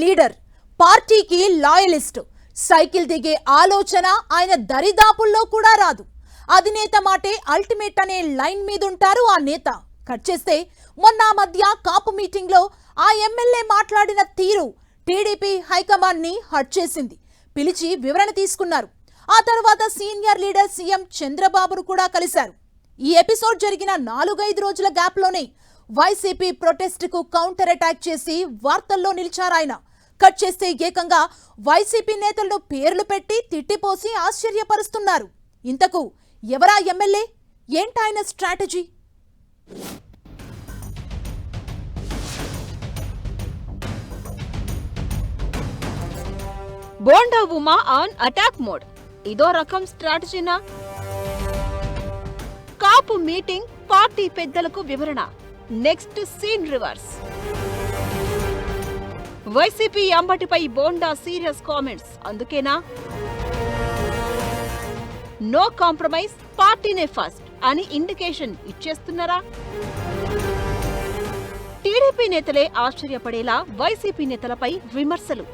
Leader, పార్టీకి loyalist. Cycle దిగే ఆలోచన ఆయన దరిదాపుల్లో కూడా రాదు. అధినేత మాటే అల్టిమేట్ అనే లైన్ మీదుంటారు ఆ నేత. కట్ చేస్తే మొన్న మధ్య కాపు మీటింగ్ లో ఆ ఎమ్మెల్యే మాట్లాడిన తీరు టీడీపీ హైకమాండ్ ని హర్ట్ చేసింది. పిలిచి వివరణ తీసుకున్నారు. ఆ తర్వాత సీనియర్ లీడర్ సీఎం చంద్రబాబును కూడా కలిశారు. ఈ ఎపిసోడ్ జరిగిన 4-5 రోజుల గ్యాప్ లోనే వైసీపీ ప్రొటెస్ట్ కు కౌంటర్ అటాక్ చేసి వార్తల్లో నిలిచారాయన. కట్ చేస్తే ఏకంగా వైసీపీ నేతలను పేర్లు పెట్టి తిట్టిపోసి ఆశ్చర్యపరుస్తున్నారు. ఇంతకు ఎవరా ఎమ్మెల్యే? ఏంటాయన strategy? Bonda Uma on attack mode. ఇదో రకం స్ట్రాటజీనా? కాపు మీటింగ్, పార్టీ పెద్దలకు వివరణ. Next scene reverse. వైసీపీ అంబటిపై బోండా సీరియస్ కామెంట్స్. అందుకేనా నో కాంప్రమైజ్, పార్టీనే ఫస్ట్ అని ఇండికేషన్ ఇచ్చేస్తున్నారా? టీడీపీ నేతలే ఆశ్చర్యపడేలా వైసీపీ నేతలపై విమర్శలు.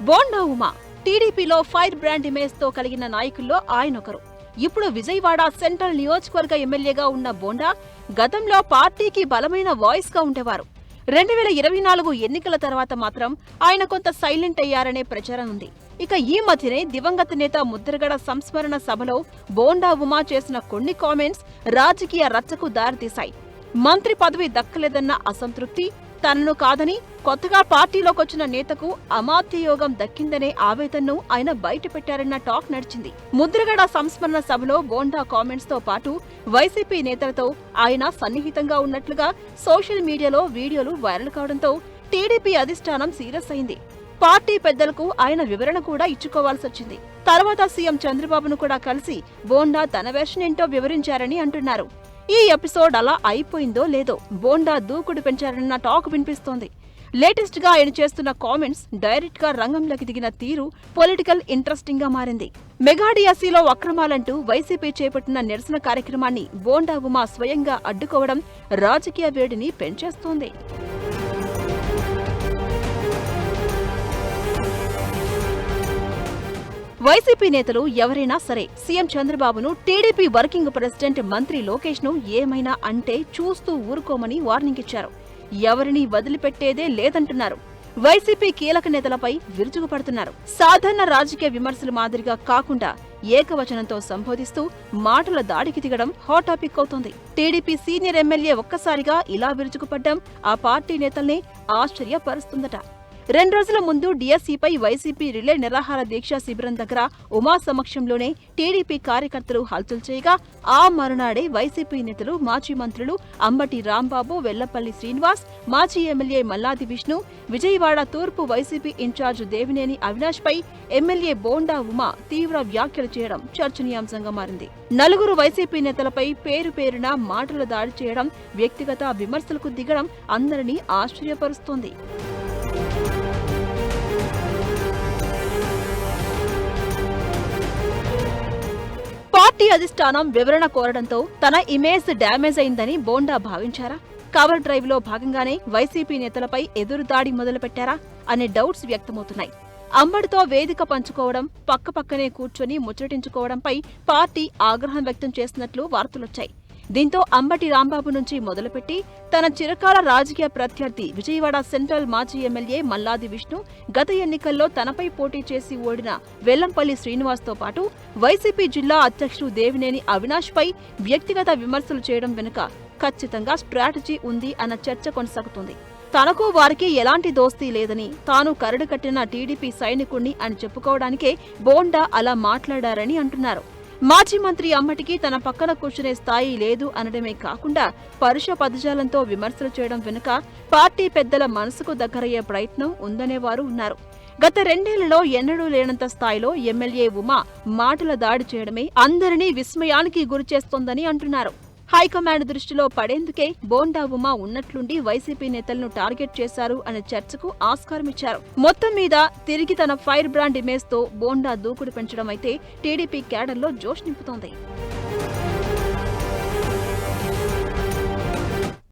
బోండా ఉమా టీడీపీలో ఫైర్ బ్రాండ్ ఇమేజ్ తో కలిగిన నాయకుల్లో ఆయనొకరు. ఇప్పుడు విజయవాడ సెంట్రల్ నియోజకవర్గ ఎమ్మెల్యేగా ఉన్న బోండా గతంలో పార్టీకి బలమైన వాయిస్ గా ఉండేవారు. 2024 ఎన్నికల తర్వాత మాత్రం ఆయన కొంత సైలెంట్ అయ్యారనే ప్రచారం ఉంది. ఇక ఈ మధ్యనే దివంగత నేత ముద్రగడ సంస్మరణ సభలో బోండా ఉమా చేసిన కొన్ని కామెంట్స్ రాజకీయ రచ్చకు దారితీశాయి. మంత్రి పదవి దక్కలేదన్న అసంతృప్తి, తనను కాదని కొత్తగా పార్టీలోకొచ్చిన నేతకు అమాత్యయోగం దక్కిందనే ఆవేదనను ఆయన బయటపెట్టారన్న టాక్ నడిచింది. ముద్రగడ సంస్మరణ సభలో బోండా కామెంట్స్ తో పాటు వైసీపీ నేతలతో ఆయన సన్నిహితంగా ఉన్నట్లుగా సోషల్ మీడియాలో వీడియోలు వైరల్ కావడంతో టీడీపీ అధిష్టానం సీరియస్ అయింది. పార్టీ పెద్దలకు ఆయన వివరణ కూడా ఇచ్చుకోవాల్సొచ్చింది. తర్వాత సీఎం చంద్రబాబును కూడా కలిసి బోండా తన వెర్షన్ ఏంటో వివరించారని అంటున్నారు. ఈ ఎపిసోడ్ అలా అయిపోయిందో లేదో బోండా దూకుడు పెంచారన్న టాక్ వినిపిస్తోంది. లేటెస్ట్ గా ఆయన చేస్తున్న కామెంట్స్, డైరెక్ట్ గా రంగంలోకి దిగిన తీరు పొలిటికల్ ఇంట్రెస్టింగ్ గా మారింది. మెగాడియాసీలో అక్రమాలంటూ వైసీపీ చేపట్టిన నిరసన కార్యక్రమాన్ని బోండా ఉమా స్వయంగా అడ్డుకోవడం రాజకీయ వేడిని పెంచేస్తోంది. వైసీపీ నేతలు ఎవరైనా సరే సీఎం చంద్రబాబును, టీడీపీ వర్కింగ్ ప్రెసిడెంట్ మంత్రి లోకేష్ ను ఏమైనా అంటే చూస్తూ ఊరుకోమని వార్నింగ్ ఇచ్చారు. ఎవరిని వదిలిపెట్టేదే లేదంటున్నారు. వైసీపీ కీలక నేతలపై విరుచుకుపడుతున్నారు. సాధారణ రాజకీయ విమర్శల మాదిరిగా కాకుండా ఏకవచనంతో సంబోధిస్తూ మాటల దాడికి దిగడం హాట్ టాపిక్ అవుతోంది. టీడీపీ సీనియర్ ఎమ్మెల్యే ఒక్కసారిగా ఇలా విరుచుకుపడ్డం ఆ పార్టీ నేతల్ని ఆశ్చర్యపరుస్తుందట. 2 రోజుల ముందు డిఎస్సీపై వైసీపీ రిలే నిరాహార దీక్షా శిబిరం దగ్గర ఉమా సమక్షంలోనే టీడీపీ కార్యకర్తలు హల్చల్ చేయగా, ఆ మరునాడే వైసీపీ నేతలు, మాజీ మంత్రులు అంబటి రాంబాబు, వెల్లపల్లి శ్రీనివాస్, మాజీ ఎమ్మెల్యే మల్లాది విష్ణు, విజయవాడ తూర్పు వైసీపీ ఇన్ఛార్జ్ దేవినేని అవినాష్ పై ఎమ్మెల్యే బోండా ఉమా తీవ్ర వ్యాఖ్యలు చేయడం చర్చనీయాంశంగా మారింది. 4 వైసీపీ నేతలపై పేరు పేరున మాటల దాడి చేయడం, వ్యక్తిగత విమర్శలకు దిగడం అందరినీ ఆశ్చర్యపరుస్తోంది. పార్టీ అధిష్టానం వివరణ కోరడంతో తన ఇమేజ్ డ్యామేజ్ అయిందని బోండా భావించారా? కవర్ డ్రైవ్ లో భాగంగానే వైసీపీ నేతలపై ఎదురుదాడి మొదలుపెట్టారా అనే డౌట్స్ వ్యక్తమవుతున్నాయి. అంబడితో వేదిక పంచుకోవడం, పక్కపక్కనే కూర్చొని ముచ్చటించుకోవడంపై పార్టీ ఆగ్రహం వ్యక్తం చేస్తున్నట్లు వార్తలొచ్చాయి. దీంతో అంబటి రాంబాబు నుంచి మొదలుపెట్టి తన చిరకాల రాజకీయ ప్రత్యర్థి విజయవాడ సెంట్రల్ మాజీ ఎమ్మెల్యే మల్లాది విష్ణు, గత ఎన్నికల్లో తనపై పోటీ చేసి ఓడిన వెల్లంపల్లి శ్రీనివాస్ తో పాటు వైసీపీ జిల్లా అధ్యక్షుడు దేవినేని అవినాష్ పై వ్యక్తిగత విమర్శలు చేయడం వెనుక ఖచ్చితంగా స్ట్రాటజీ ఉంది అన్న చర్చ కొనసాగుతుంది. తనకు వారికి ఎలాంటి దోస్తీ లేదని, తాను కరడు కట్టిన టీడీపీ సైనికుణ్ణి అని చెప్పుకోవడానికే బోండా అలా మాట్లాడారని అంటున్నారు. మాజీ మంత్రి అమ్మటికి తన పక్కన కూర్చునే స్థాయి లేదు అనడమే కాకుండా పరుష పదజాలంతో విమర్శలు చేయడం వెనుక పార్టీ పెద్దల మనసుకు దగ్గరయ్యే ప్రయత్నం ఉందనేవారు ఉన్నారు. గత 2 ఏళ్లలో ఎన్నడూ లేనంత స్థాయిలో ఎమ్మెల్యే ఉమా మాటల దాడి చేయడమే అందరినీ విస్మయానికి గురిచేస్తోందని అంటున్నారు. హైకమాండ్ దృష్టిలో పడేందుకే బోండా ఉమా ఉన్నట్లుండి వైసీపీ నేతలను టార్గెట్ చేశారు అనే చర్చకు ఆస్కారమిచ్చారు. మొత్తం మీద తిరిగి తన ఫైర్ బ్రాండ్ ఇమేజ్ తో బోండా దూకుడు పెంచడం అయితే టీడీపీ క్యాడర్లో జోష్ నింపుతోంది.